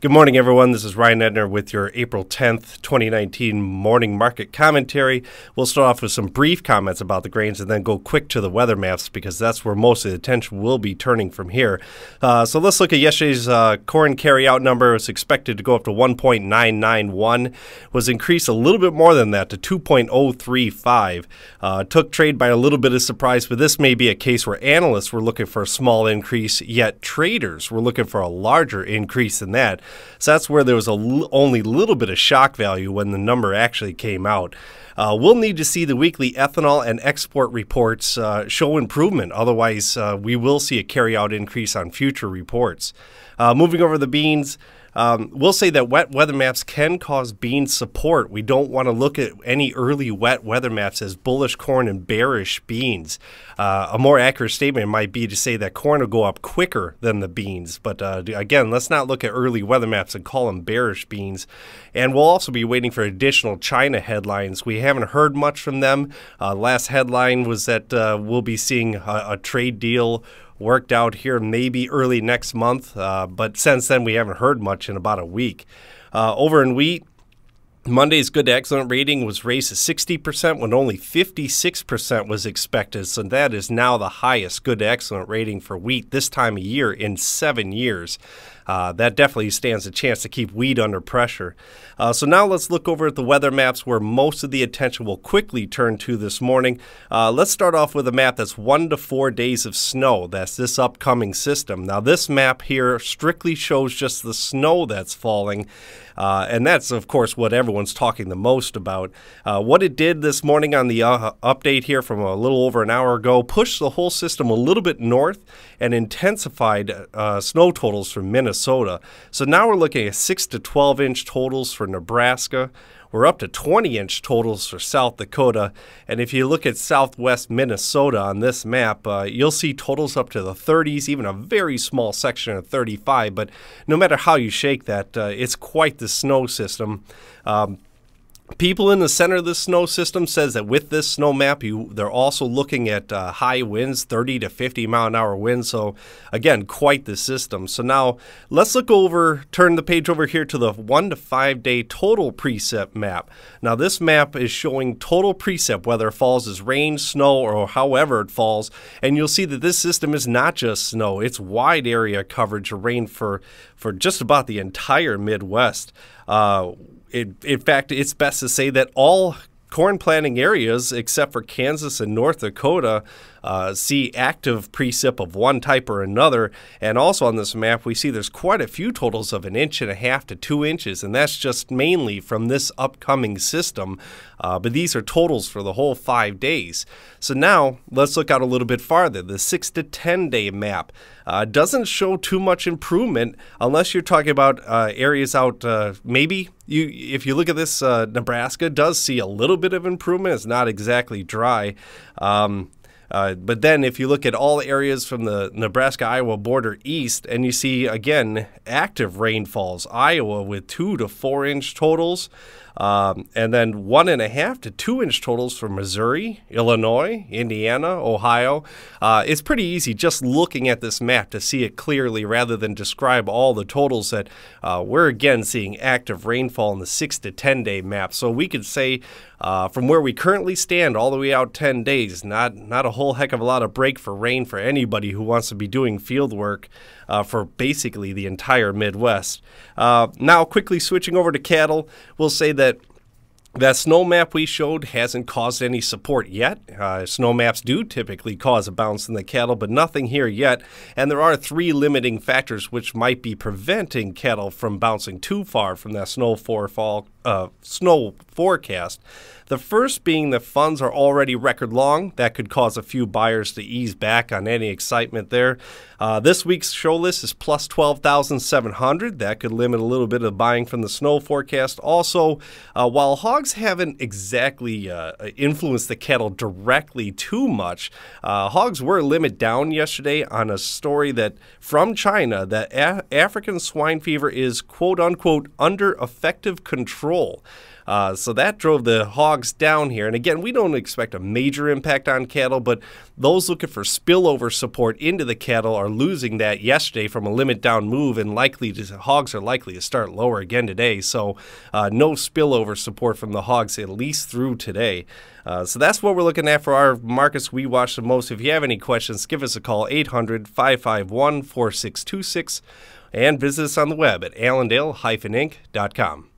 Good morning, everyone. This is Ryan Edner with your April 10th, 2019 morning market commentary. We'll start off with some brief comments about the grains and then go quick to the weather maps because that's where most of the attention will be turning from here. So let's look at yesterday's corn carryout number. It was expected to go up to 1.991. Was increased a little bit more than that to 2.035. Took trade by a little bit of surprise, but this may be a case where analysts were looking for a small increase, yet traders were looking for a larger increase than that. So that's where there was only a little bit of shock value when the number actually came out. We'll need to see the weekly ethanol and export reports show improvement. Otherwise, we will see a carryout increase on future reports. Moving over the beans, we'll say that wet weather maps can cause bean support. We don't want to look at any early wet weather maps as bullish corn and bearish beans. A more accurate statement might be to say that corn will go up quicker than the beans. But again, let's not look at early weather maps and call them bearish beans. And we'll also be waiting for additional China headlines. We haven't heard much from them. Last headline was that we'll be seeing a trade deal worked out here maybe early next month, but since then we haven't heard much in about a week. Over in wheat, Monday's good to excellent rating was raised to 60% when only 56% was expected, so that is now the highest good to excellent rating for wheat this time of year in 7 years. That definitely stands a chance to keep wheat under pressure. So now let's look over at the weather maps where most of the attention will quickly turn to this morning. Let's start off with a map that's 1 to 4 days of snow. That's this upcoming system. Now this map here strictly shows just the snow that's falling. And that's, of course, what everyone's talking the most about. What it did this morning on the update here from a little over an hour ago, pushed the whole system a little bit north and intensified snow totals for Minnesota. So now we're looking at 6 to 12 inch totals for Nebraska. We're up to 20-inch totals for South Dakota, and if you look at southwest Minnesota on this map, you'll see totals up to the 30s, even a very small section of 35, but no matter how you shake that, it's quite the snow system. People in the center of the snow system says that with this snow map, they're also looking at high winds, 30 to 50 mile an hour winds. So again, quite the system. So now let's turn the page over here to the 1 to 5 day total precip map. Now this map is showing total precip, whether it falls as rain, snow, or however it falls. And you'll see that this system is not just snow. It's wide area coverage of rain for just about the entire Midwest. In fact, it's best to say that all corn planting areas, except for Kansas and North Dakota, see active precip of one type or another. And also on this map, we see there's quite a few totals of 1.5 inches to 2 inches, and that's just mainly from this upcoming system. But these are totals for the whole 5 days. So now let's look out a little bit farther. The 6 to 10 day map doesn't show too much improvement unless you're talking about areas out maybe. If you look at this, Nebraska does see a little bit of improvement. It's not exactly dry. But then if you look at all areas from the Nebraska-Iowa border east, and you see, again, active rainfalls, Iowa with 2 to 4 inch totals, and then 1.5 to 2 inch totals for Missouri, Illinois, Indiana, Ohio. It's pretty easy just looking at this map to see it clearly rather than describe all the totals that we're again seeing active rainfall in the 6 to 10 day map. So we could say from where we currently stand all the way out 10 days, not a whole heck of a lot of break for rain for anybody who wants to be doing field work for basically the entire Midwest. Now quickly switching over to cattle, we'll say that snow map we showed hasn't caused any support yet. Snow maps do typically cause a bounce in the cattle, but nothing here yet. And there are 3 limiting factors which might be preventing cattle from bouncing too far from that snow forecast. The first being that funds are already record long. That could cause a few buyers to ease back on any excitement there. This week's show list is plus 12,700. That could limit a little bit of buying from the snow forecast. Also, while hogs haven't exactly influenced the cattle directly too much, hogs were limit down yesterday on a story that from China that African swine fever is quote unquote under effective control control. So that drove the hogs down here. And again, we don't expect a major impact on cattle, but those looking for spillover support into the cattle are losing that yesterday from a limit down move, and hogs are likely to start lower again today. So no spillover support from the hogs, at least through today. So that's what we're looking at for our markets we watch the most. If you have any questions, give us a call, 800-551-4626, and visit us on the web at allendale-inc.com.